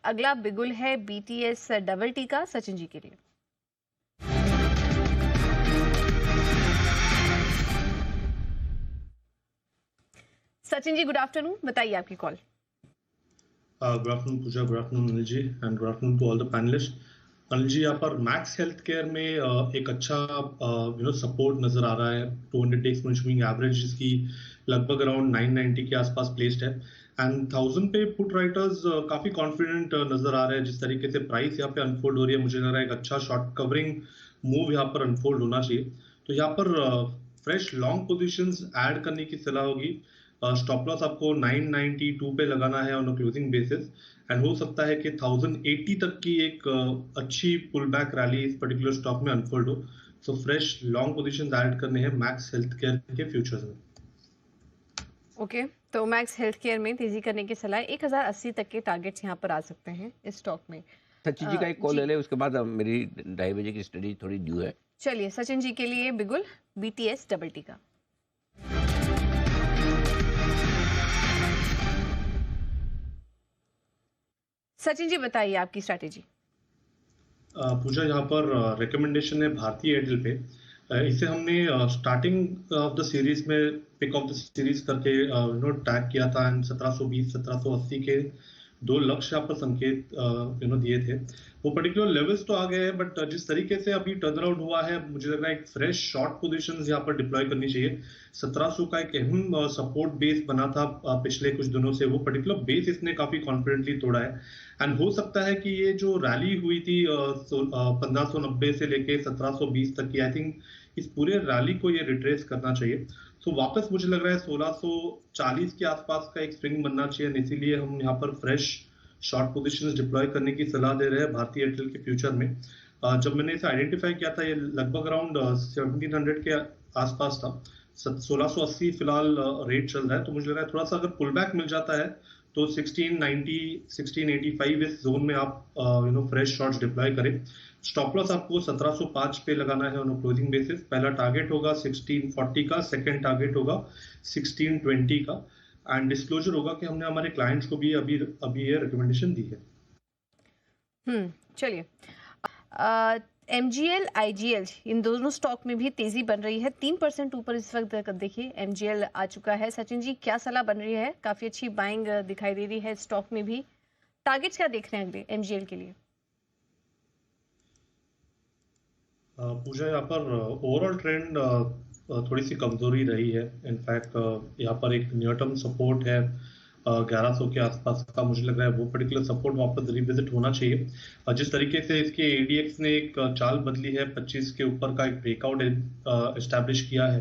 अगला बिगुल है BTS डबल टी का सचिन जी के लिए। सचिन जी, गुड आफ्टरनून, बताइए आपकी call. Good afternoon Puja, good afternoon Anil ji and good afternoon to all the panelist. Anil ji, यहाँ पर मैक्स हेल्थ केयर में एक अच्छा सपोर्ट नजर आ रहा है। 200 डेज मूविंग एवरेज इसकी लगभग अराउंड 990 के आसपास प्लेस्ड है एंड 1000 पे पुट राइटर्स काफी कॉन्फिडेंट नजर आ रहे हैं। जिस तरीके से प्राइस यहाँ पे अनफोल्ड हो रही है, मुझे लग रहा है एक अच्छा शॉर्ट कवरिंग मूव यहाँ पर अनफोल्ड होना चाहिए। तो यहाँ पर फ्रेश लॉन्ग पोजिशंस ऐड करने की सलाह होगी। स्टॉप लॉस आपको 992 पे लगाना है on a closing basis and हो सकता है कि 1080 तक की एक अच्छी पुल बैक रैली इस पर्टिकुलर स्टॉक में अनफोल्ड हो। So fresh long positions add करने हैं मैक्स हेल्थ केयर के फ्यूचर्स में। ओके, तो मैक्स हेल्थ केयर में तेजी करने की सलाह। 1080 तक के टारगेट्स यहाँ पर आ सकते हैं इस स्टॉक में। सचिन जी का एक कॉल जी ले ले, उसके बाद मेरी 2:30 बजे की स्टडी थोड़ी ड्यू है। चलिए, सचिन जी के लिए बिगुल BTS डबल टी का। सचिन जी, बताइए आपकी स्ट्रैटेजी। पूजा, यहाँ पर रिकमेंडेशन है भारतीय एयरटेल पे। इसे हमने स्टार्टिंग ऑफ द सीरीज में पिक ऑफ द सीरीज करके टैग किया था एंड 1720 1780 के दो लक्ष्य यहाँ पर संकेत दिए थे। वो पर्टिकुलर लेवल्स तो आ गए हैं, बट जिस तरीके से अभी टर्न अराउंड हुआ है, मुझे लग रहा है एक फ्रेश शॉर्ट पोजीशंस यहाँ पर डिप्लॉय करनी चाहिए। 1700 का एक अहम सपोर्ट बेस बना था पिछले कुछ दिनों से, वो पर्टिकुलर बेस इसने काफी कॉन्फिडेंटली तोड़ा है एंड हो सकता है कि ये जो रैली हुई थी 1590 से लेके 1720 तक की, आई थिंक इस पूरे रैली को ये रिट्रेस करना चाहिए। सो वापस मुझे लग रहा है 1640 के आसपास का एक स्विंग बनना चाहिए, इसीलिए हम यहाँ पर फ्रेश शॉर्ट पोजीशंस डिप्लॉय करने की सलाह दे रहे हैं भारतीय एयरटेल के फ्यूचर में। जब मैंने इसे आइडेंटिफाई किया था, ये लगभग अराउंड 1700 के आसपास था। 1680 फिलहाल रेट चल रहा है, तो मुझे लग रहा है थोड़ा सा अगर पुल बैक मिल जाता है तो 1690 1685 इस जोन में आप फ्रेश शॉट्स डिप्लॉय करें। स्टॉप लॉस आपको 1705 पे लगाना है ऑन क्लोजिंग बेसिस। पहला टारगेट होगा 1640 का, सेकंड टारगेट होगा 1620 का एंड डिस्क्लोजर होगा कि हमने हमारे क्लाइंट्स को भी अभी ये रिकमेंडेशन दी है। चलिए, MGL IGL इन दोनों स्टॉक में भी तेजी बन रही है। 3% ऊपर इस वक्त देखिए MGL आ चुका है। सचिन जी, क्या सलाह बन रही है? काफी अच्छी बाइंग दिखाई दे रही है स्टॉक में भी। टारगेट्स क्या देख रहे हैं अगले MGL के लिए? पूजा, यहाँ पर ओवरऑल ट्रेंड थोड़ी सी कमजोरी रही है। इनफैक्ट यहाँ पर एक नियर टर्म सपोर्ट है 1100 के आसपास का। मुझे लग रहा है वो पर्टिकुलर सपोर्ट वापस रिविजिट होना चाहिए। जिस तरीके से इसके ADX ने एक चाल बदली है, 25 के ऊपर का एक ब्रेकआउट एस्टैब्लिश किया है,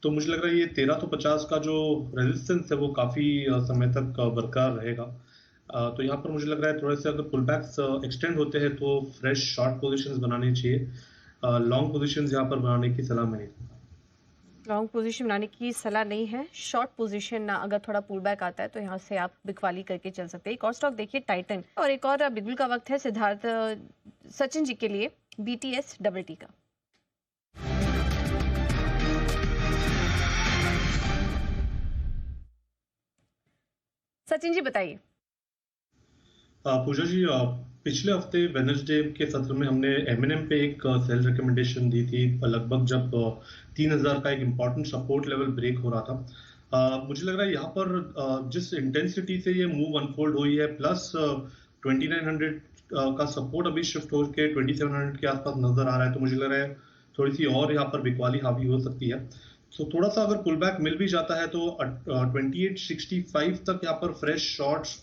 तो मुझे लग रहा है ये 1350 का जो रेजिस्टेंस है वो काफी समय तक बरकरार रहेगा। तो यहाँ पर मुझे लग रहा है थोड़े से अगर पुल बैक्स एक्सटेंड होते हैं तो फ्रेश शॉर्ट पोजिशन बनानी चाहिए। लॉन्ग पोजिशन यहाँ पर बनाने की सलाह मैं नहीं दूंगा। लॉन्ग पोजीशन बनाने की सलाह नहीं है। शॉर्ट पोजीशन अगर थोड़ा पुल बैक आता है तो यहाँ से आप बिकवाली करके चल सकते हैं। एक और स्टॉक देखिए टाइटन, और एक और बिगुल का वक्त है सिद्धार्थ सचिन जी के लिए BTS डबल टी का। सचिन जी, बताइए। पूजा जी, पिछले हफ्ते वेडनेसडे के सत्र में हमने M&M पे एक सेल रिकमेंडेशन दी थी, लगभग जब 3000 का एक इम्पॉर्टेंट सपोर्ट लेवल ब्रेक हो रहा था। मुझे लग रहा है यहाँ पर जिस इंटेंसिटी से ये मूव अनफोल्ड हुई है, प्लस 2900 का सपोर्ट अभी शिफ्ट होकर 2700 के आसपास नजर आ रहा है, तो मुझे लग रहा है थोड़ी सी और यहाँ पर बिकवाली हावी हो सकती है। सो थोड़ा सा अगर पुल बैक मिल भी जाता है तो 2865 तक यहाँ पर फ्रेश शॉर्ट्स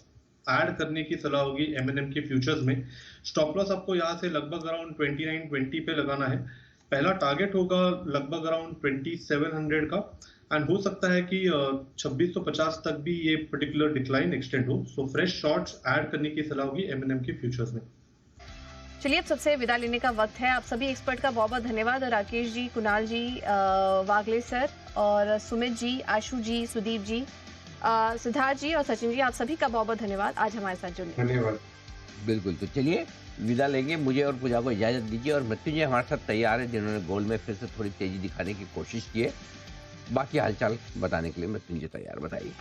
ऐड करने की सलाह होगी M&M के फ्यूचर्स में। स्टॉप लॉस आपको यहाँ से लगभग अराउंड 2920 पे लगाना है। पहला टारगेट होगा लगभग अराउंड 2700 का एंड हो सकता है कि 2650 तक भी ये पर्टिकुलर डिक्लाइन एक्सटेंड हो। सो फ्रेश शॉर्ट्स ऐड करने की सलाह होगी M&M के फ्यूचर्स में। चलिए, अब सबसे विदा लेने का वक्त है। आप सभी एक्सपर्ट का बहुत बहुत धन्यवाद। राकेश जी, कुणाल जी, वागले सर और सुमित जी, आशु जी, सुदीप जी, सिद्धार्थ जी और सचिन जी, आप सभी का बहुत बहुत धन्यवाद आज हमारे साथ जुड़ने। धन्यवाद। बिल्कुल, तो चलिए विदा लेंगे। मुझे और पूजा को इजाजत दीजिए, और मृत्युंजय हमारे साथ तैयार है, जिन्होंने गोल्ड में फिर से थोड़ी तेजी दिखाने की कोशिश की है। बाकी हालचाल बताने के लिए मृत्युंजय तैयार, बताइए।